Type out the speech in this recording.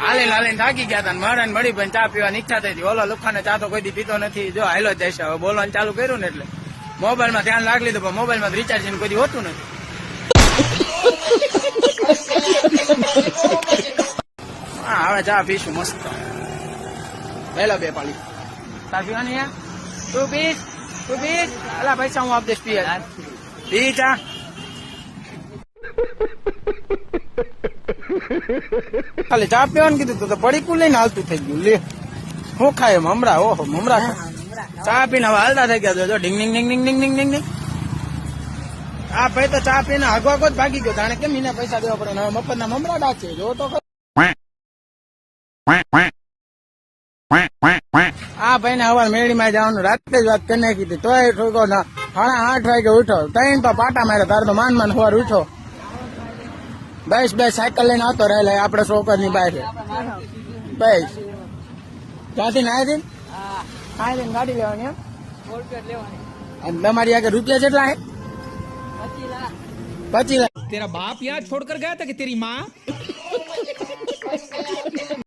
હાલે હાલે થાકી ગયા હતા. મારા ને મળી ભાઈ ચા પીવાની ઈચ્છા થઈ હતી. ઓલો લુખાને ચા તો કોઈ દી પીતો નથી. જો હાલો જ જશે. હવે બોલવાનું ચાલુ કર્યું ને એટલે મોબાઈલ માં ધ્યાન લાગી લીધું, પણ મોબાઈલ માં રિચાર્જ કોઈ દી હોતું નથી. હા હવે ચા પીશું મસ્ત. પહેલા બે પાલી ચા પીવાની. તું પીશ અલા પૈસા હું આપ દઈશ. પી ચા. ખાલી ચા પીવાનું કીધું તો પડીકું લઈને હાલતું થઈ ગયું. લે શું ખાય એમ મમરા? ઓહો મમરા ચા પીને હવે હાલતા થઈ ગયા. જો ઢીંગ ઢીંગ ઢીંગ ઢીંગ ઢીંગ ઢીંગ. આ ભાઈ તો ચા પીને આગો જ ભાગી ગયો. જાણે કેમ એને પૈસા દેવા પડે. હવે મફત ના મમરા ડાકે. જો તો આ ભાઈ ને હવાર મેળીમાં જવાનું રાતે જ વાત કરી નાખી હતી. તોય ઠોકો ના 8:30 વાગે ઉઠો. ત્રણ તો પાટા માર્યા. તારે તો માન સવાર ઉઠો. બસ સાયકલ લઈને આવતો રહેલા આપડે છોકર ની બહાર. બસ ત્યાંથી નાય ગાડી લેવાની. તમારી આગળ રૂપિયા કેટલા હે? 25 લાખ. तेरा बाप यहाँ छोड़कर गया था कि तेरी माँ